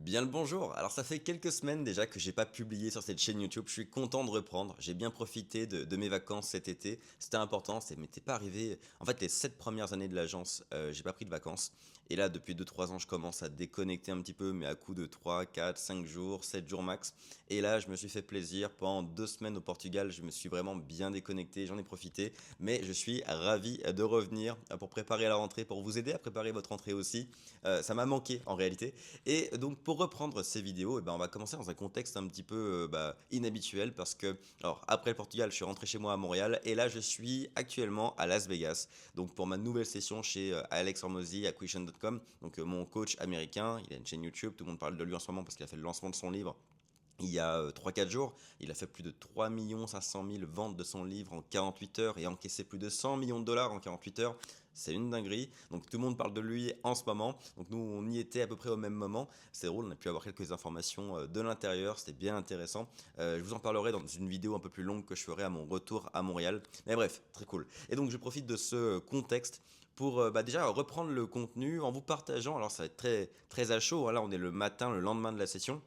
Bien le bonjour. Alors ça fait quelques semaines déjà que j'ai pas publié sur cette chaîne YouTube. Je suis content de reprendre. J'ai bien profité de mes vacances cet été. C'était important. Ça m'était pas arrivé. En fait, les 7 premières années de l'agence, j'ai pas pris de vacances. Et là, depuis 2 3 ans, je commence à déconnecter un petit peu, mais à coup de 3 4 5 jours, 7 jours max. Et là, je me suis fait plaisir. Pendant 2 semaines au Portugal, je me suis vraiment bien déconnecté. J'en ai profité. Mais je suis ravi de revenir pour préparer la rentrée, pour vous aider à préparer votre rentrée aussi. Ça m'a manqué en réalité. Et donc pour reprendre ces vidéos, on va commencer dans un contexte un petit peu inhabituel parce que, alors après le Portugal, je suis rentré chez moi à Montréal et là je suis actuellement à Las Vegas. Donc pour ma nouvelle session chez Alex Hormozy à Quition.com, donc mon coach américain, il a une chaîne YouTube, tout le monde parle de lui en ce moment parce qu'il a fait le lancement de son livre il y a 3-4 jours. Il a fait plus de 3 500 000 ventes de son livre en 48 heures et encaissé plus de 100 millions de dollars en 48 heures. C'est une dinguerie. Donc tout le monde parle de lui en ce moment. Donc nous, on y était à peu près au même moment. C'est drôle, on a pu avoir quelques informations de l'intérieur. C'était bien intéressant. Je vous en parlerai dans une vidéo un peu plus longue que je ferai à mon retour à Montréal. Mais bref, très cool. Et donc je profite de ce contexte pour déjà reprendre le contenu en vous partageant. Alors ça va être très, très à chaud, hein. Là, on est le matin, le lendemain de la session.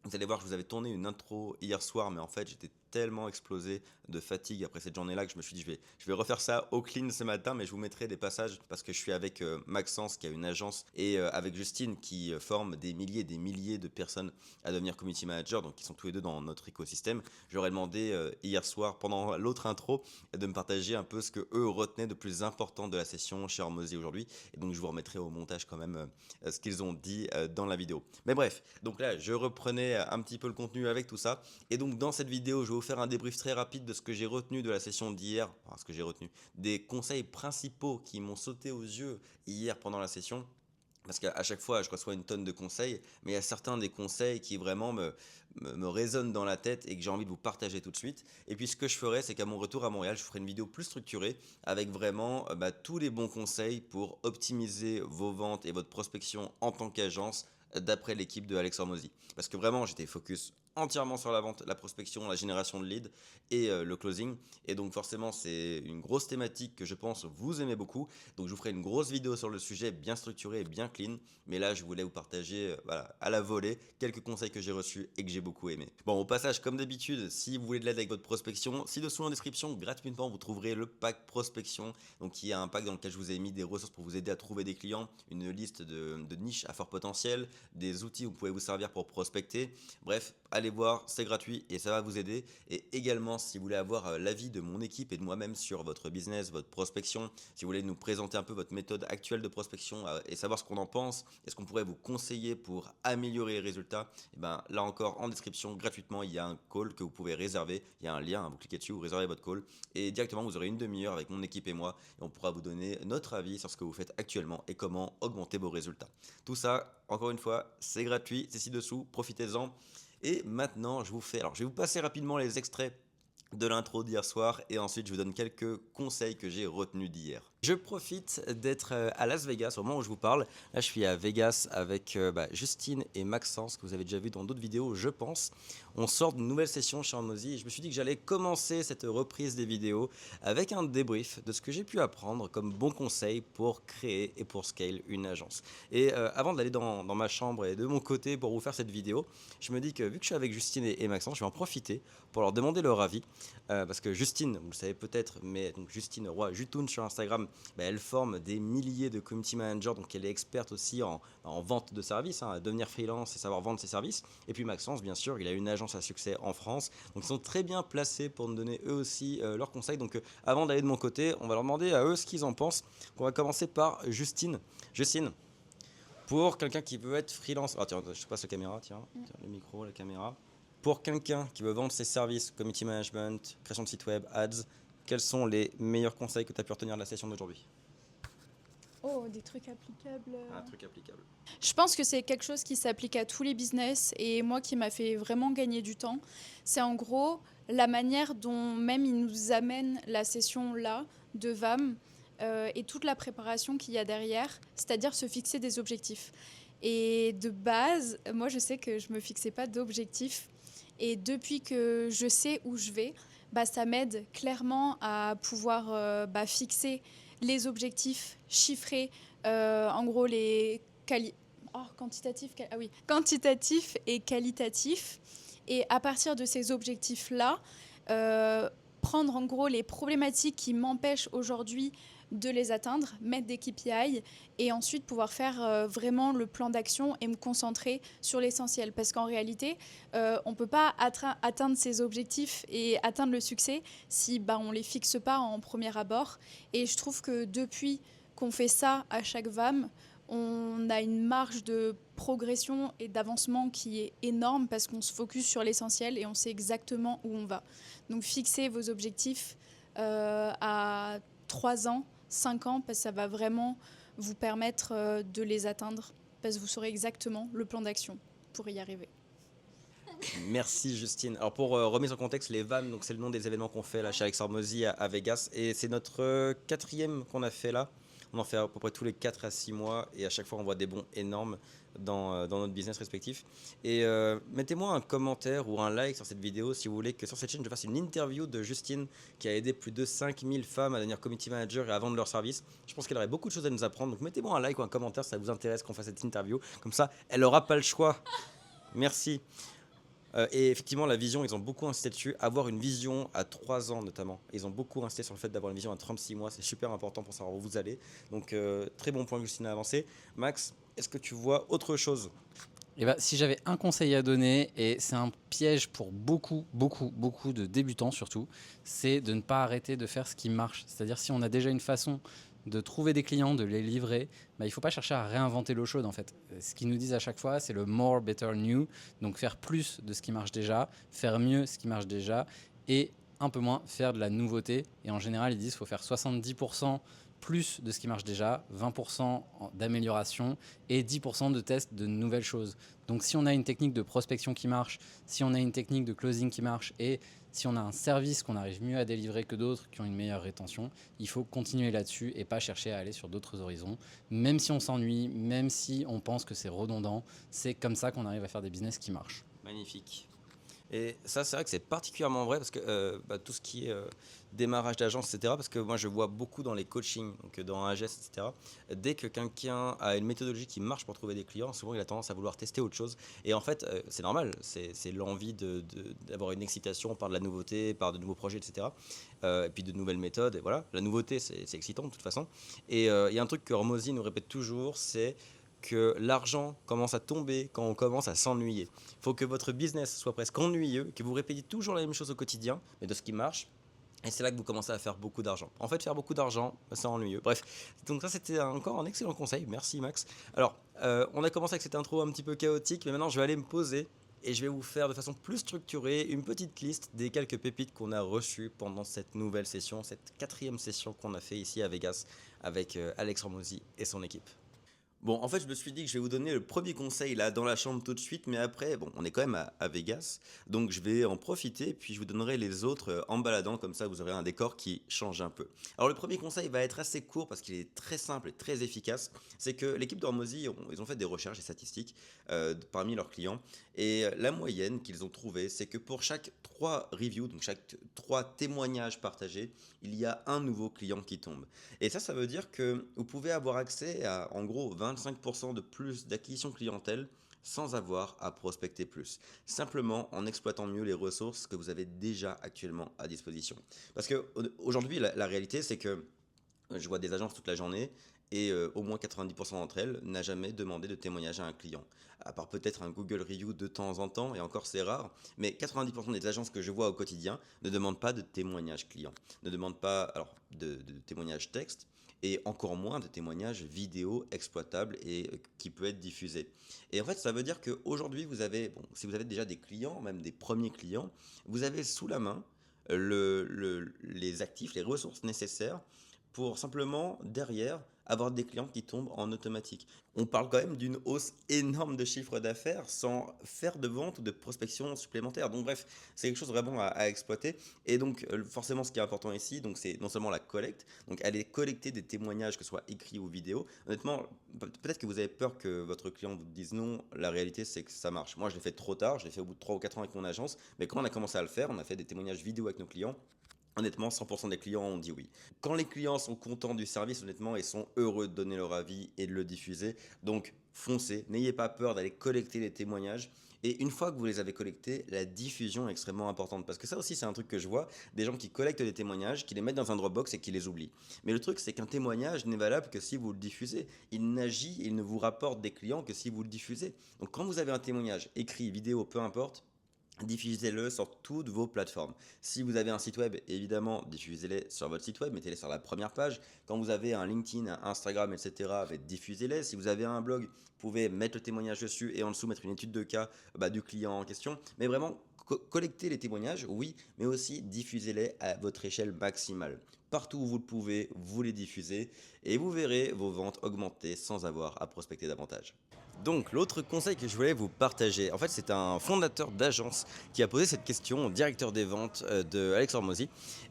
Vous allez voir, je vous avais tourné une intro hier soir, mais en fait, j'étais tellement explosé de fatigue après cette journée-là que je me suis dit, je vais refaire ça au clean ce matin, mais je vous mettrai des passages parce que je suis avec Maxence qui a une agence et avec Justine qui forme des milliers et des milliers de personnes à devenir community manager, donc qui sont tous les deux dans notre écosystème. Je leur ai demandé hier soir, pendant l'autre intro, de me partager un peu ce que eux retenaient de plus important de la session chez Hormozy aujourd'hui. Et donc, je vous remettrai au montage quand même ce qu'ils ont dit dans la vidéo. Mais bref, donc là, je reprenais un petit peu le contenu avec tout ça. Et donc, dans cette vidéo, je vais vous faire un débrief très rapide de ce que j'ai retenu de la session d'hier. Enfin, ce que j'ai retenu. Des conseils principaux qui m'ont sauté aux yeux hier pendant la session. Parce qu'à chaque fois, je reçois une tonne de conseils, mais il y a certains des conseils qui vraiment me résonnent dans la tête et que j'ai envie de vous partager tout de suite. Et puis ce que je ferai, c'est qu'à mon retour à Montréal, je ferai une vidéo plus structurée avec vraiment tous les bons conseils pour optimiser vos ventes et votre prospection en tant qu'agence d'après l'équipe de Alex Hormozy. Parce que vraiment, j'étais focus entièrement sur la vente, la prospection, la génération de leads et le closing. Et donc forcément, c'est une grosse thématique que je pense vous aimez beaucoup. Donc je vous ferai une grosse vidéo sur le sujet, bien structurée et bien clean. Mais là, je voulais vous partager voilà, à la volée quelques conseils que j'ai reçus et que j'ai beaucoup aimé. Bon, au passage, comme d'habitude, si vous voulez de l'aide avec votre prospection, ci-dessous en description, gratuitement, vous trouverez le pack prospection. Donc il y a un pack dans lequel je vous ai mis des ressources pour vous aider à trouver des clients, une liste de niches à fort potentiel, des outils où vous pouvez vous servir pour prospecter. Bref, allez voir, c'est gratuit et ça va vous aider. Et également, si vous voulez avoir l'avis de mon équipe et de moi-même sur votre business, votre prospection, si vous voulez nous présenter un peu votre méthode actuelle de prospection et savoir ce qu'on en pense, est-ce qu'on pourrait vous conseiller pour améliorer les résultats, et ben là encore en description gratuitement il y a un call que vous pouvez réserver, il y a un lien, hein, vous cliquez dessus, vous réservez votre call et directement vous aurez une demi-heure avec mon équipe et moi et on pourra vous donner notre avis sur ce que vous faites actuellement et comment augmenter vos résultats. Tout ça, encore une fois, c'est gratuit, c'est ci-dessous, profitez-en. Et maintenant, alors je vais vous passer rapidement les extraits de l'intro d'hier soir et ensuite je vous donne quelques conseils que j'ai retenus d'hier. Je profite d'être à Las Vegas au moment où je vous parle. Là, je suis à Vegas avec Justine et Maxence, que vous avez déjà vu dans d'autres vidéos, je pense. On sort d'une nouvelle session chez Hormozy et je me suis dit que j'allais commencer cette reprise des vidéos avec un débrief de ce que j'ai pu apprendre comme bon conseil pour créer et pour scale une agence. Et avant d'aller dans ma chambre et de mon côté pour vous faire cette vidéo, je me dis que vu que je suis avec Justine et Maxence, je vais en profiter pour leur demander leur avis. Parce que Justine, vous le savez peut-être, mais donc Justine Roy Jutoun sur Instagram, elle forme des milliers de community managers, donc elle est experte aussi en vente de services, hein, à devenir freelance et savoir vendre ses services. Et puis Maxence, bien sûr, il a une agence à succès en France, donc ils sont très bien placés pour nous donner eux aussi leurs conseils. Donc avant d'aller de mon côté, on va leur demander à eux ce qu'ils en pensent. On va commencer par Justine. Justine, pour quelqu'un qui veut être freelance, ah tiens, je te passe la caméra, tiens, le micro, la caméra. Pour quelqu'un qui veut vendre ses services, community management, création de site web, ads, quels sont les meilleurs conseils que tu as pu retenir de la session d'aujourd'hui? Oh, des trucs applicables. Un truc applicable. Je pense que c'est quelque chose qui s'applique à tous les business et moi qui m'a fait vraiment gagner du temps. C'est en gros la manière dont même ils nous amènent la session là de VAM et toute la préparation qu'il y a derrière, c'est-à-dire se fixer des objectifs. Et de base, moi je sais que je me fixais pas d'objectifs et depuis que je sais où je vais, bah, ça m'aide clairement à pouvoir fixer les objectifs chiffrés, en gros quantitatif et qualitatif. Et à partir de ces objectifs-là, euh, prendre en gros les problématiques qui m'empêchent aujourd'hui de les atteindre, mettre des KPI et ensuite pouvoir faire vraiment le plan d'action et me concentrer sur l'essentiel. Parce qu'en réalité, on ne peut pas atteindre ces objectifs et atteindre le succès si on ne les fixe pas en premier abord. Et je trouve que depuis qu'on fait ça à chaque VAM, on a une marge de progression et d'avancement qui est énorme parce qu'on se focus sur l'essentiel et on sait exactement où on va. Donc fixez vos objectifs à 3 ans, 5 ans, parce que ça va vraiment vous permettre de les atteindre, parce que vous saurez exactement le plan d'action pour y arriver. Merci Justine. Alors pour remettre en contexte, les VAM, donc c'est le nom des événements qu'on fait là chez Alex Hormozy à Vegas, et c'est notre quatrième qu'on a fait là. On en fait à peu près tous les 4 à 6 mois et à chaque fois on voit des bons énormes dans notre business respectif. Et mettez-moi un commentaire ou un like sur cette vidéo si vous voulez que sur cette chaîne je fasse une interview de Justine qui a aidé plus de 5000 femmes à devenir community manager et à vendre leurs services. Je pense qu'elle aurait beaucoup de choses à nous apprendre. Donc mettez-moi un like ou un commentaire si ça vous intéresse qu'on fasse cette interview. Comme ça, elle n'aura pas le choix. Merci. Et effectivement, la vision, ils ont beaucoup insisté dessus. Avoir une vision à 3 ans notamment. Ils ont beaucoup insisté sur le fait d'avoir une vision à 36 mois. C'est super important pour savoir où vous allez. Donc, très bon point, Justine, à avancer. Max, est-ce que tu vois autre chose ? Et si j'avais un conseil à donner, et c'est un piège pour beaucoup de débutants surtout, c'est de ne pas arrêter de faire ce qui marche. C'est-à-dire si on a déjà une façon de trouver des clients, de les livrer, il ne faut pas chercher à réinventer l'eau chaude en fait. Ce qu'ils nous disent à chaque fois, c'est le more, better, new. Donc faire plus de ce qui marche déjà, faire mieux ce qui marche déjà et un peu moins faire de la nouveauté. Et en général, ils disent qu'il faut faire 70% plus de ce qui marche déjà, 20% d'amélioration et 10% de tests de nouvelles choses. Donc si on a une technique de prospection qui marche, si on a une technique de closing qui marche et si on a un service qu'on arrive mieux à délivrer que d'autres qui ont une meilleure rétention, il faut continuer là-dessus et pas chercher à aller sur d'autres horizons. Même si on s'ennuie, même si on pense que c'est redondant, c'est comme ça qu'on arrive à faire des business qui marchent. Magnifique. Et ça, c'est vrai que c'est particulièrement vrai parce que tout ce qui est démarrage d'agence, etc., parce que moi, je vois beaucoup dans les coachings, donc dans AGS, etc., dès que quelqu'un a une méthodologie qui marche pour trouver des clients, souvent, il a tendance à vouloir tester autre chose. Et en fait, c'est normal, c'est l'envie d'avoir une excitation par de la nouveauté, par de nouveaux projets, etc., et puis de nouvelles méthodes. Et voilà, la nouveauté, c'est excitant de toute façon. Et il y a un truc que Hormozy nous répète toujours, c'est que l'argent commence à tomber quand on commence à s'ennuyer. Il faut que votre business soit presque ennuyeux, que vous répétiez toujours la même chose au quotidien, mais de ce qui marche. Et c'est là que vous commencez à faire beaucoup d'argent. En fait, faire beaucoup d'argent, c'est ennuyeux. Bref, donc ça, c'était encore un excellent conseil. Merci, Max. Alors, on a commencé avec cette intro un petit peu chaotique, mais maintenant, je vais aller me poser et je vais vous faire de façon plus structurée une petite liste des quelques pépites qu'on a reçues pendant cette nouvelle session, cette 4e session qu'on a fait ici à Vegas avec Alex Hormozy et son équipe. Bon, en fait, je me suis dit que je vais vous donner le premier conseil là dans la chambre tout de suite, mais après, bon, on est quand même à Vegas, donc je vais en profiter, puis je vous donnerai les autres en baladant, comme ça vous aurez un décor qui change un peu. Alors le premier conseil va être assez court parce qu'il est très simple et très efficace, c'est que l'équipe d'Hormozy, ils ont fait des recherches et statistiques parmi leurs clients, et la moyenne qu'ils ont trouvée, c'est que pour chaque 3 reviews, donc chaque 3 témoignages partagés, il y a un nouveau client qui tombe. Et ça veut dire que vous pouvez avoir accès à, en gros, 25% de plus d'acquisition clientèle sans avoir à prospecter plus. Simplement en exploitant mieux les ressources que vous avez déjà actuellement à disposition. Parce qu'aujourd'hui, la réalité, c'est que je vois des agences toute la journée et au moins 90% d'entre elles n'a jamais demandé de témoignage à un client. À part peut-être un Google Review de temps en temps, et encore c'est rare, mais 90% des agences que je vois au quotidien ne demandent pas de témoignage client, ne demandent pas alors, de témoignage texte, et encore moins de témoignages vidéo exploitables et qui peut être diffusé. Et en fait, ça veut dire qu'aujourd'hui, si vous avez déjà des clients, même des premiers clients, vous avez sous la main les actifs, les ressources nécessaires pour simplement, derrière, avoir des clients qui tombent en automatique. On parle quand même d'une hausse énorme de chiffre d'affaires sans faire de vente ou de prospection supplémentaire. Donc bref, c'est quelque chose vraiment à exploiter. Et donc forcément, ce qui est important ici, donc, c'est non seulement la collecte, donc aller collecter des témoignages, que ce soit écrits ou vidéo. Honnêtement, peut-être que vous avez peur que votre client vous dise non. La réalité, c'est que ça marche. Moi, je l'ai fait trop tard. Je l'ai fait au bout de 3 ou 4 ans avec mon agence. Mais quand on a commencé à le faire, on a fait des témoignages vidéo avec nos clients. Honnêtement, 100% des clients ont dit oui. Quand les clients sont contents du service, honnêtement, ils sont heureux de donner leur avis et de le diffuser. Donc, foncez, n'ayez pas peur d'aller collecter les témoignages. Et une fois que vous les avez collectés, la diffusion est extrêmement importante. Parce que ça aussi, c'est un truc que je vois, des gens qui collectent des témoignages, qui les mettent dans un Dropbox et qui les oublient. Mais le truc, c'est qu'un témoignage n'est valable que si vous le diffusez. Il n'agit, il ne vous rapporte des clients que si vous le diffusez. Donc, quand vous avez un témoignage, écrit, vidéo, peu importe, diffusez-le sur toutes vos plateformes. Si vous avez un site web, évidemment, diffusez-les sur votre site web, mettez-les sur la première page. Quand vous avez un LinkedIn, un Instagram, etc., diffusez-les. Si vous avez un blog, vous pouvez mettre le témoignage dessus et en dessous mettre une étude de cas du client en question. Mais vraiment, collectez les témoignages, oui, mais aussi diffusez-les à votre échelle maximale. Partout où vous le pouvez, vous les diffusez et vous verrez vos ventes augmenter sans avoir à prospecter davantage. Donc l'autre conseil que je voulais vous partager, en fait c'est un fondateur d'agence qui a posé cette question au directeur des ventes de Alex Hormozy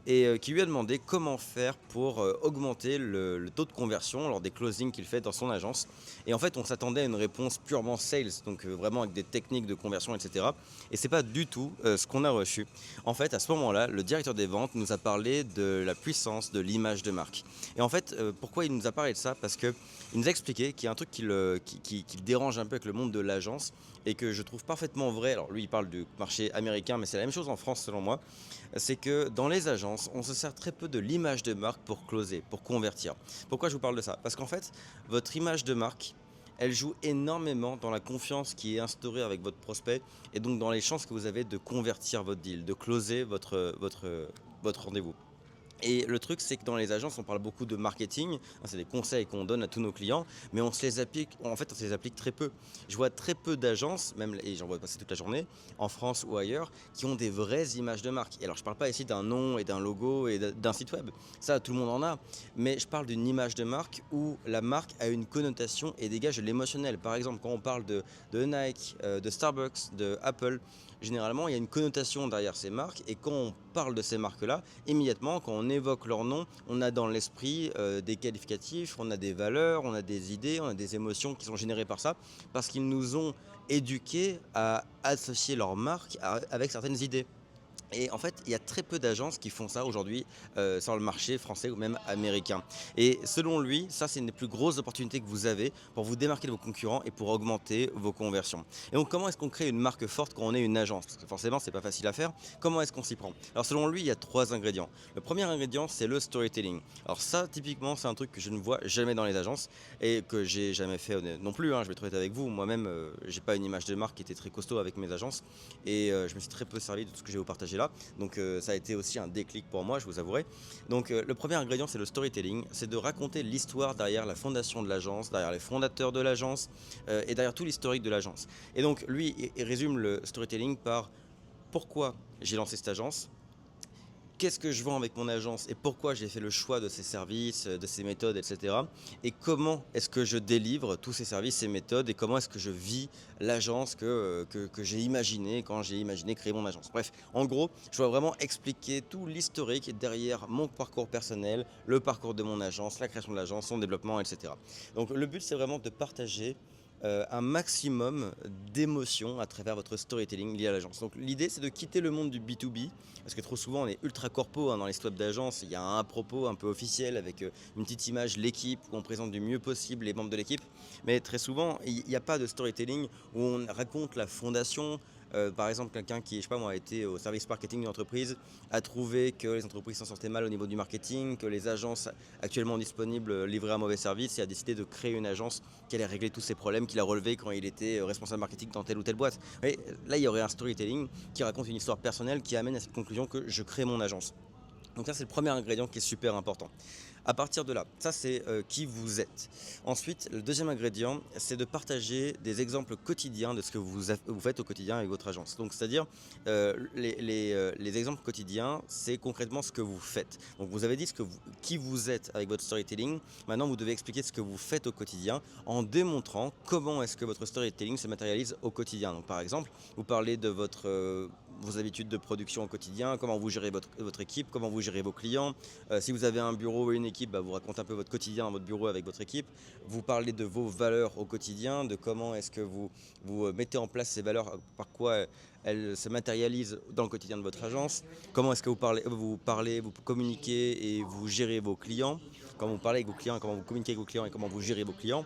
et qui lui a demandé comment faire pour augmenter le taux de conversion lors des closings qu'il fait dans son agence. Et en fait on s'attendait à une réponse purement sales, donc vraiment avec des techniques de conversion, etc. Et c'est pas du tout ce qu'on a reçu. En fait à ce moment-là, le directeur des ventes nous a parlé de la puissance de l'image de marque. Et en fait pourquoi il nous a parlé de ça? Parce que il nous a expliqué qu'il y a un truc qui le dérange un peu avec le monde de l'agence et que je trouve parfaitement vrai. Alors lui, il parle du marché américain, mais c'est la même chose en France selon moi. C'est que dans les agences, on se sert très peu de l'image de marque pour closer, pour convertir. Pourquoi je vous parle de ça? Parce qu'en fait, votre image de marque, elle joue énormément dans la confiance qui est instaurée avec votre prospect et donc dans les chances que vous avez de convertir votre deal, de closer votre rendez-vous. Et le truc, c'est que dans les agences, on parle beaucoup de marketing, c'est des conseils qu'on donne à tous nos clients, mais on se les applique, en fait, on se les applique très peu. Je vois très peu d'agences, même, et j'en vois passer toute la journée, en France ou ailleurs, qui ont des vraies images de marque. Et alors, je parle pas ici d'un nom et d'un logo et d'un site web, ça, tout le monde en a, mais je parle d'une image de marque où la marque a une connotation et dégage de l'émotionnel. Par exemple, quand on parle de Nike, de Starbucks, de Apple, généralement, il y a une connotation derrière ces marques et quand on parle de ces marques-là, immédiatement, quand on évoque leur nom, on a dans l'esprit des qualificatifs, on a des valeurs, on a des idées, on a des émotions qui sont générées par ça, parce qu'ils nous ont éduqués à associer leur marque avec certaines idées. Et en fait, il y a très peu d'agences qui font ça aujourd'hui sur le marché français ou même américain. Et selon lui, ça, c'est une des plus grosses opportunités que vous avez pour vous démarquer de vos concurrents et pour augmenter vos conversions. Et donc, comment est-ce qu'on crée une marque forte quand on est une agence? Parce que forcément, c'est pas facile à faire. Comment est-ce qu'on s'y prend? Alors, selon lui, il y a 3 ingrédients. Le premier ingrédient, c'est le storytelling. Alors ça, typiquement, c'est un truc que je ne vois jamais dans les agences et que j'ai jamais fait non plus. Je vais être honnête avec vous. Moi-même, j'ai pas une image de marque qui était très costaud avec mes agences et je me suis très peu servi de tout ce que je vais vous partager là. Donc ça a été aussi un déclic pour moi, je vous avouerai. Donc le premier ingrédient, c'est le storytelling, c'est de raconter l'histoire derrière la fondation de l'agence, derrière les fondateurs de l'agence et derrière tout l'historique de l'agence. Et donc lui, il résume le storytelling par pourquoi j'ai lancé cette agence, qu'est-ce que je vends avec mon agence et pourquoi j'ai fait le choix de ces services, de ces méthodes, etc. Et comment est-ce que je délivre tous ces services, ces méthodes et comment est-ce que je vis l'agence que j'ai imaginé quand j'ai imaginé créer mon agence. Bref, en gros, je dois vraiment expliquer tout l'historique derrière mon parcours personnel, le parcours de mon agence, la création de l'agence, son développement, etc. Donc le but, c'est vraiment de partager un maximum d'émotions à travers votre storytelling lié à l'agence. Donc l'idée, c'est de quitter le monde du B2B, parce que trop souvent on est ultra corpo dans les web d'agences, il y a un propos un peu officiel avec une petite image, l'équipe, où on présente du mieux possible les membres de l'équipe, mais très souvent il n'y a pas de storytelling où on raconte la fondation. Par exemple, quelqu'un qui, je sais pas moi, a été au service marketing d'une entreprise, a trouvé que les entreprises s'en sortaient mal au niveau du marketing, que les agences actuellement disponibles livraient un mauvais service et a décidé de créer une agence qui allait régler tous ces problèmes qu'il a relevés quand il était responsable marketing dans telle ou telle boîte. Et là, il y aurait un storytelling qui raconte une histoire personnelle qui amène à cette conclusion que je crée mon agence. Donc ça, c'est le premier ingrédient qui est super important. À partir de là, ça c'est qui vous êtes. Ensuite, le deuxième ingrédient, c'est de partager des exemples quotidiens de ce que vous faites au quotidien avec votre agence. Donc c'est-à-dire, les exemples quotidiens, c'est concrètement ce que vous faites. Donc vous avez dit qui vous êtes avec votre storytelling. Maintenant, vous devez expliquer ce que vous faites au quotidien en démontrant comment est-ce que votre storytelling se matérialise au quotidien. Donc par exemple, vous parlez de votre vos habitudes de production au quotidien, comment vous gérez votre équipe, comment vous gérez vos clients. Si vous avez un bureau et une équipe, vous racontez un peu votre quotidien dans votre bureau avec votre équipe. Vous parlez de vos valeurs au quotidien, de comment est-ce que vous mettez en place ces valeurs, par quoi elles se matérialisent dans le quotidien de votre agence. Comment est-ce que vous communiquez et vous gérez vos clients. Comment vous parlez avec vos clients, comment vous communiquez avec vos clients et comment vous gérez vos clients.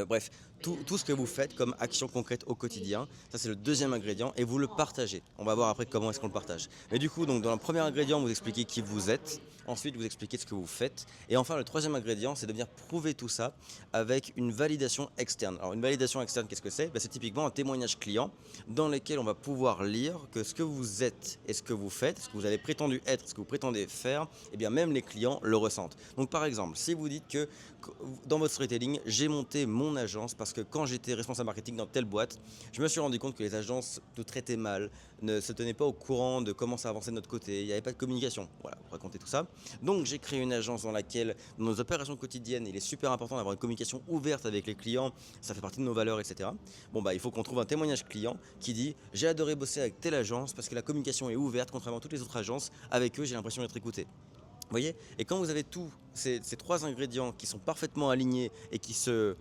Bref, tout ce que vous faites comme action concrète au quotidien, ça c'est le deuxième ingrédient et vous le partagez. On va voir après comment est-ce qu'on le partage. Mais du coup, donc, dans le premier ingrédient, vous expliquez qui vous êtes. Ensuite, vous expliquez ce que vous faites. Et enfin, le troisième ingrédient, c'est de venir prouver tout ça avec une validation externe. Alors, une validation externe, qu'est-ce que c'est? C'est typiquement un témoignage client dans lequel on va pouvoir lire que ce que vous êtes et ce que vous faites, ce que vous avez prétendu être, ce que vous prétendez faire, eh bien même les clients le ressentent. Donc, par exemple, si vous dites que dans votre storytelling, j'ai monté mon agence parce que quand j'étais responsable marketing dans telle boîte, je me suis rendu compte que les agences nous traitaient mal, ne se tenaient pas au courant de comment ça avançait de notre côté, il n'y avait pas de communication. Voilà, vous racontez tout ça. Donc j'ai créé une agence dans laquelle, dans nos opérations quotidiennes, il est super important d'avoir une communication ouverte avec les clients, ça fait partie de nos valeurs, etc. Il faut qu'on trouve un témoignage client qui dit « J'ai adoré bosser avec telle agence parce que la communication est ouverte, contrairement à toutes les autres agences, avec eux j'ai l'impression d'être écouté ». Vous voyez? Et quand vous avez tous ces trois ingrédients qui sont parfaitement alignés et qui se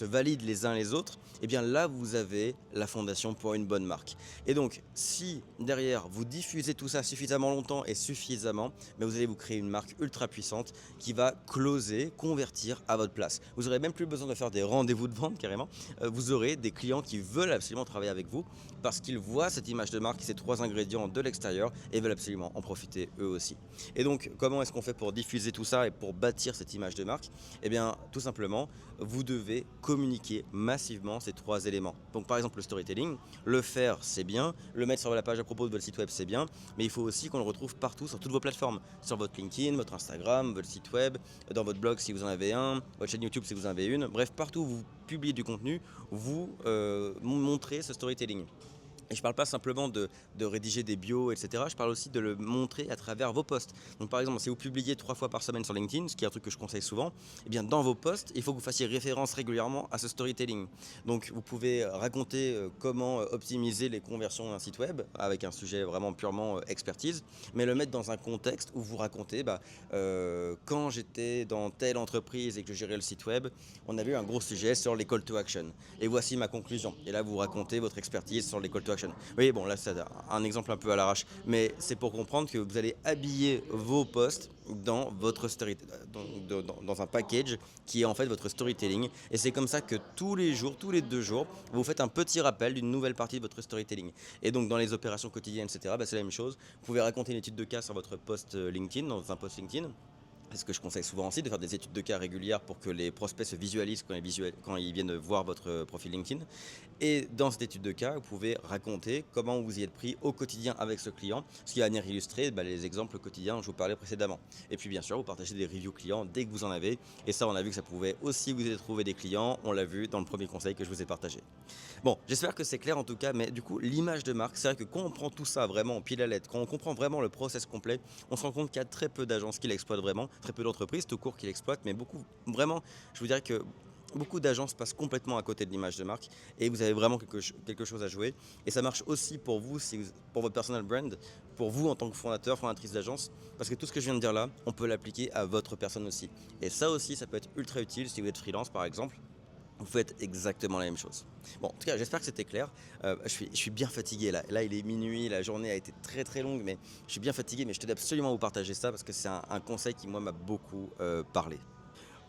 valident les uns les autres, et bien là vous avez la fondation pour une bonne marque. Et donc si derrière vous diffusez tout ça suffisamment longtemps et suffisamment, vous allez vous créer une marque ultra puissante qui va closer, convertir à votre place. Vous n'aurez même plus besoin de faire des rendez-vous de vente carrément. Vous aurez des clients qui veulent absolument travailler avec vous parce qu'ils voient cette image de marque, ces trois ingrédients de l'extérieur et veulent absolument en profiter eux aussi. Et donc comment est-ce qu'on fait pour diffuser tout ça et pour bâtir cette image de marque? Eh bien tout simplement, vous devez communiquer massivement ces trois éléments. Donc par exemple le storytelling, le faire c'est bien, le mettre sur la page à propos de votre site web c'est bien, mais il faut aussi qu'on le retrouve partout sur toutes vos plateformes, sur votre LinkedIn, votre Instagram, votre site web, dans votre blog si vous en avez un, votre chaîne YouTube si vous en avez une, bref partout où vous publiez du contenu, vous montrez ce storytelling. Et je ne parle pas simplement de rédiger des bios, etc. Je parle aussi de le montrer à travers vos posts. Donc par exemple, si vous publiez 3 fois par semaine sur LinkedIn, ce qui est un truc que je conseille souvent, eh bien dans vos posts, il faut que vous fassiez référence régulièrement à ce storytelling. Donc vous pouvez raconter comment optimiser les conversions d'un site web avec un sujet vraiment purement expertise, mais le mettre dans un contexte où vous racontez quand j'étais dans telle entreprise et que je gérais le site web, on avait eu un gros sujet sur les call to action. Et voici ma conclusion. Et là, vous racontez votre expertise sur les call to action. Oui, bon, là, c'est un exemple un peu à l'arrache, mais c'est pour comprendre que vous allez habiller vos posts dans votre dans un package qui est en fait votre storytelling. Et c'est comme ça que tous les jours, tous les 2 jours, vous faites un petit rappel d'une nouvelle partie de votre storytelling. Et donc, dans les opérations quotidiennes, etc., c'est la même chose. Vous pouvez raconter une étude de cas sur votre post LinkedIn, dans un post LinkedIn. C'est ce que je conseille souvent aussi, de faire des études de cas régulières pour que les prospects se visualisent quand ils viennent voir votre profil LinkedIn. Et dans cette étude de cas, vous pouvez raconter comment vous y êtes pris au quotidien avec ce client, ce qui va venir illustrer les exemples quotidiens dont je vous parlais précédemment. Et puis bien sûr, vous partagez des reviews clients dès que vous en avez. Et ça, on a vu que ça pouvait aussi vous aider à trouver des clients. On l'a vu dans le premier conseil que je vous ai partagé. Bon, j'espère que c'est clair en tout cas, mais du coup, l'image de marque, c'est vrai que quand on prend tout ça vraiment au pied de la lettre, quand on comprend vraiment le process complet, on se rend compte qu'il y a très peu d'agences qui l'exploitent vraiment, très peu d'entreprises tout court qui l'exploitent, mais beaucoup, vraiment, je vous dirais que beaucoup d'agences passent complètement à côté de l'image de marque et vous avez vraiment quelque chose à jouer. Et ça marche aussi pour vous, pour votre personal brand, pour vous en tant que fondateur, fondatrice d'agence, parce que tout ce que je viens de dire là, on peut l'appliquer à votre personne aussi. Et ça aussi, ça peut être ultra utile si vous êtes freelance par exemple. Vous faites exactement la même chose. Bon, en tout cas, j'espère que c'était clair. Je suis bien fatigué là. Là, il est minuit, la journée a été très très longue, mais je suis bien fatigué. Mais je tenais absolument à vous partager ça parce que c'est un conseil qui, moi, m'a beaucoup parlé.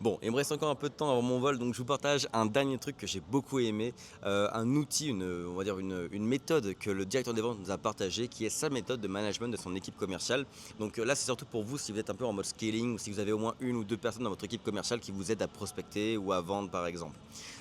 Bon, il me reste encore un peu de temps avant mon vol, donc je vous partage un dernier truc que j'ai beaucoup aimé, un outil, on va dire une méthode que le directeur des ventes nous a partagé, qui est sa méthode de management de son équipe commerciale. Donc là, c'est surtout pour vous si vous êtes un peu en mode scaling ou si vous avez au moins 1 ou 2 personnes dans votre équipe commerciale qui vous aident à prospecter ou à vendre par exemple.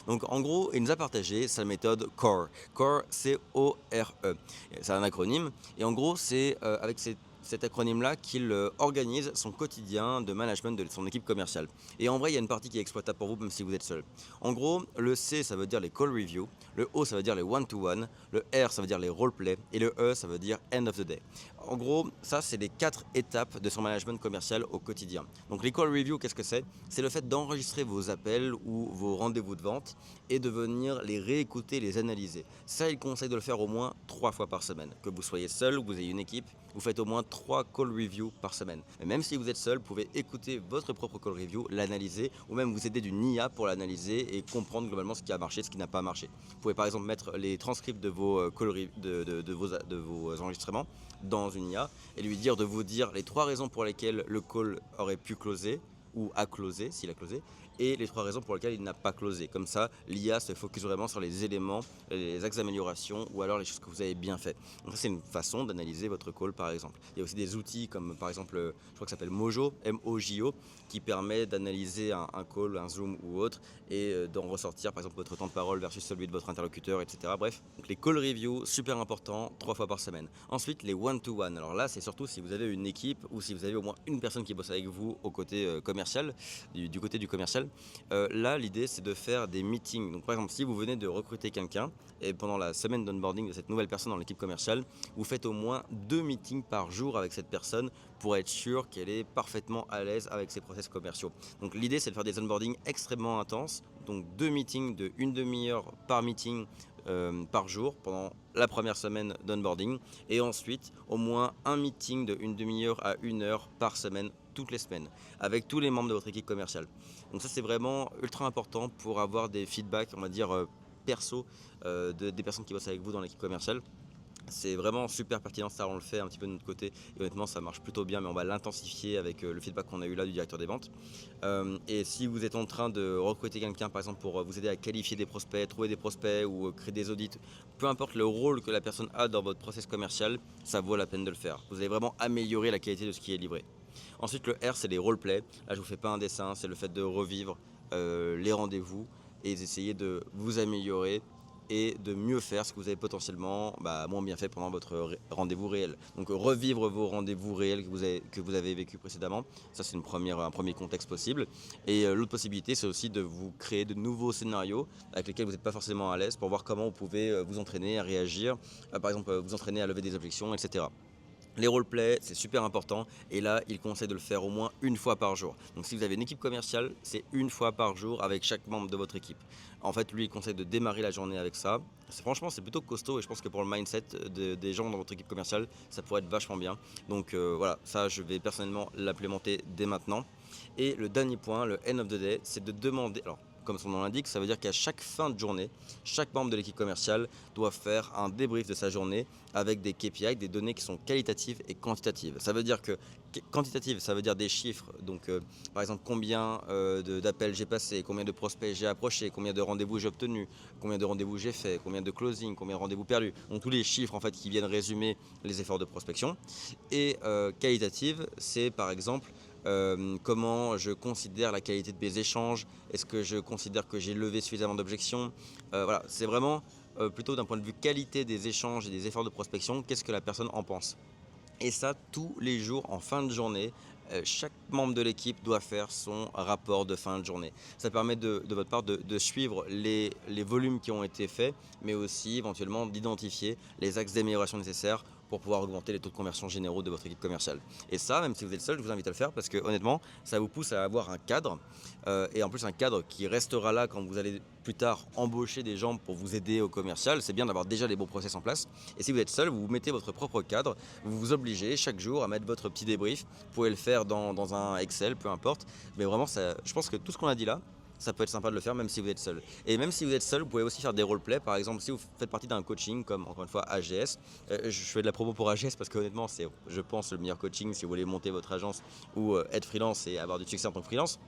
Donc en gros, il nous a partagé sa méthode CORE. CORE, C-O-R-E. C'est un acronyme et en gros, c'est avec ces cet acronyme-là qu'il organise son quotidien de management de son équipe commerciale. Et en vrai, il y a une partie qui est exploitable pour vous, même si vous êtes seul. En gros, le C, ça veut dire les call reviews, le O, ça veut dire les one-to-one, le R, ça veut dire les role-play, et le E, ça veut dire end of the day. En gros, ça, c'est les 4 étapes de son management commercial au quotidien. Donc les call reviews, qu'est-ce que c'est? C'est le fait d'enregistrer vos appels ou vos rendez-vous de vente et de venir les réécouter, les analyser. Ça, il conseille de le faire au moins 3 fois par semaine. Que vous soyez seul ou que vous ayez une équipe, vous faites au moins 3 call reviews par semaine. Mais même si vous êtes seul, vous pouvez écouter votre propre call review, l'analyser ou même vous aider d'une IA pour l'analyser et comprendre globalement ce qui a marché, ce qui n'a pas marché. Vous pouvez par exemple mettre les transcripts de vos, de vos enregistrements dans une IA et lui dire de vous dire les 3 raisons pour lesquelles le call aurait pu closer ou a closé, s'il a closé, et les 3 raisons pour lesquelles il n'a pas closé. Comme ça, l'IA se focus vraiment sur les éléments, les axes d'amélioration ou alors les choses que vous avez bien fait. Donc ça, c'est une façon d'analyser votre call, par exemple. Il y a aussi des outils comme, par exemple, je crois que ça s'appelle Mojo, M-O-J-O, qui permet d'analyser un call, un Zoom ou autre, et d'en ressortir, par exemple, votre temps de parole versus celui de votre interlocuteur, etc. Bref, donc les call reviews, super important, 3 fois par semaine. Ensuite, les one-to-one. Alors là, c'est surtout si vous avez une équipe ou si vous avez au moins une personne qui bosse avec vous au côté commercial, du côté du commercial. Là, l'idée, c'est de faire des meetings. Donc, par exemple, si vous venez de recruter quelqu'un et pendant la semaine d'onboarding de cette nouvelle personne dans l'équipe commerciale, vous faites au moins 2 meetings par jour avec cette personne pour être sûr qu'elle est parfaitement à l'aise avec ses process commerciaux. Donc, l'idée, c'est de faire des onboardings extrêmement intenses. Donc, 2 meetings de 1 demi-heure par meeting par jour pendant la première semaine d'onboarding et ensuite au moins un meeting de 1 demi-heure à 1 heure par semaine toutes les semaines avec tous les membres de votre équipe commerciale. Donc ça, c'est vraiment ultra important pour avoir des feedbacks, on va dire perso, des personnes qui bossent avec vous dans l'équipe commerciale. C'est vraiment super pertinent, ça on le fait un petit peu de notre côté et honnêtement ça marche plutôt bien, mais on va l'intensifier avec le feedback qu'on a eu là du directeur des ventes. Et si vous êtes en train de recruter quelqu'un par exemple pour vous aider à qualifier des prospects, trouver des prospects ou créer des audits, peu importe le rôle que la personne a dans votre process commercial, ça vaut la peine de le faire. Vous allez vraiment améliorer la qualité de ce qui est livré. Ensuite, le R, c'est les roleplays. Là, je vous fais pas un dessin, c'est le fait de revivre les rendez-vous et d'essayer de vous améliorer et de mieux faire ce que vous avez potentiellement moins bien fait pendant votre rendez-vous réel. Donc revivre vos rendez-vous réels que vous avez vécu précédemment, ça c'est un premier contexte possible. Et l'autre possibilité, c'est aussi de vous créer de nouveaux scénarios avec lesquels vous n'êtes pas forcément à l'aise pour voir comment vous pouvez vous entraîner à réagir, par exemple vous entraîner à lever des objections, etc. Les roleplays, c'est super important et là, il conseille de le faire au moins 1 fois par jour. Donc si vous avez une équipe commerciale, c'est 1 fois par jour avec chaque membre de votre équipe. En fait, lui, il conseille de démarrer la journée avec ça. Franchement, c'est plutôt costaud et je pense que pour le mindset des gens dans votre équipe commerciale, ça pourrait être vachement bien. Donc voilà, ça, je vais personnellement l'implémenter dès maintenant. Et le dernier point, le end of the day, c'est de demander... Alors, comme son nom l'indique, ça veut dire qu'à chaque fin de journée, chaque membre de l'équipe commerciale doit faire un débrief de sa journée avec des KPI, des données qui sont qualitatives et quantitatives. Ça veut dire que quantitative, ça veut dire des chiffres. Donc, par exemple, combien d'appels j'ai passé, combien de prospects j'ai approché, combien de rendez-vous j'ai obtenus, combien de rendez-vous j'ai fait, combien de closing, combien de rendez-vous perdus. Donc, tous les chiffres en fait qui viennent résumer les efforts de prospection. Et qualitative, c'est par exemple comment je considère la qualité de mes échanges, est-ce que je considère que j'ai levé suffisamment d'objections. Voilà, c'est vraiment plutôt d'un point de vue qualité des échanges et des efforts de prospection, qu'est-ce que la personne en pense. Et ça, tous les jours en fin de journée, chaque membre de l'équipe doit faire son rapport de fin de journée. Ça permet de votre part de suivre les volumes qui ont été faits, mais aussi éventuellement d'identifier les axes d'amélioration nécessaires pour pouvoir augmenter les taux de conversion généraux de votre équipe commerciale. Et ça, même si vous êtes seul, je vous invite à le faire parce que honnêtement, ça vous pousse à avoir un cadre et en plus un cadre qui restera là quand vous allez plus tard embaucher des gens pour vous aider au commercial. C'est bien d'avoir déjà les bons process en place. Et si vous êtes seul, vous mettez votre propre cadre, vous vous obligez chaque jour à mettre votre petit débrief. Vous pouvez le faire dans un Excel, peu importe. Mais vraiment, ça, je pense que tout ce qu'on a dit là, ça peut être sympa de le faire même si vous êtes seul. Et même si vous êtes seul, vous pouvez aussi faire des roleplays. Par exemple, si vous faites partie d'un coaching comme encore une fois AGS, je fais de la promo pour AGS parce qu'honnêtement, c'est, je pense, le meilleur coaching si vous voulez monter votre agence ou être freelance et avoir du succès en tant que freelance.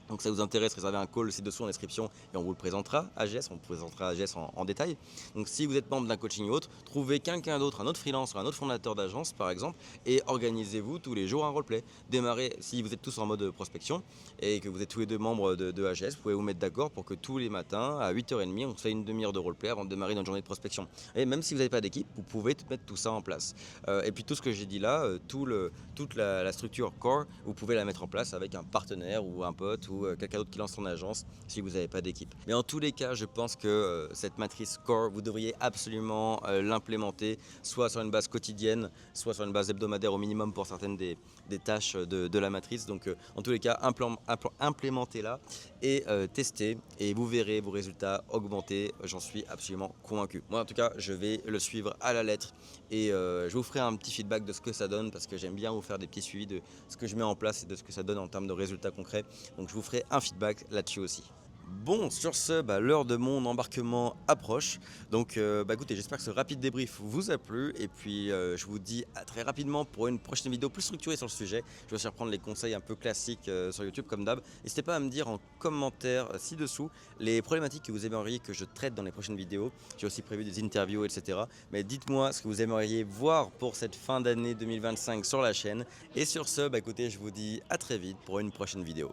Donc ça vous intéresse, réservez un call ci-dessous en description et on vous le présentera, AGS, on vous présentera AGS en détail. Donc si vous êtes membre d'un coaching ou autre, trouvez quelqu'un d'autre, un autre freelance ou un autre fondateur d'agence par exemple, et organisez-vous tous les jours un roleplay. Démarrez, si vous êtes tous en mode prospection et que vous êtes tous les deux membres de AGS, vous pouvez vous mettre d'accord pour que tous les matins à 8h30, on se fait une demi-heure de roleplay avant de démarrer notre journée de prospection. Et même si vous n'avez pas d'équipe, vous pouvez mettre tout ça en place. Et puis tout ce que j'ai dit là, toute la structure core, vous pouvez la mettre en place avec un partenaire ou un pote ou quelqu'un d'autre qui lance son agence si vous n'avez pas d'équipe. Mais en tous les cas, je pense que cette matrice core, vous devriez absolument l'implémenter, soit sur une base quotidienne, soit sur une base hebdomadaire au minimum pour certaines des tâches de la matrice. Donc en tous les cas, implémentez-la et testez et vous verrez vos résultats augmenter, j'en suis absolument convaincu. Moi en tout cas, je vais le suivre à la lettre et je vous ferai un petit feedback de ce que ça donne parce que j'aime bien vous faire des petits suivis de ce que je mets en place et de ce que ça donne en termes de résultats concrets. Donc je vous ferai un feedback là-dessus aussi. Bon, sur ce, l'heure de mon embarquement approche. Donc, écoutez, j'espère que ce rapide débrief vous a plu. Et puis, je vous dis à très rapidement pour une prochaine vidéo plus structurée sur le sujet. Je vais aussi reprendre les conseils un peu classiques sur YouTube comme d'hab. N'hésitez pas à me dire en commentaire ci-dessous les problématiques que vous aimeriez que je traite dans les prochaines vidéos. J'ai aussi prévu des interviews, etc. Mais dites-moi ce que vous aimeriez voir pour cette fin d'année 2025 sur la chaîne. Et sur ce, écoutez, je vous dis à très vite pour une prochaine vidéo.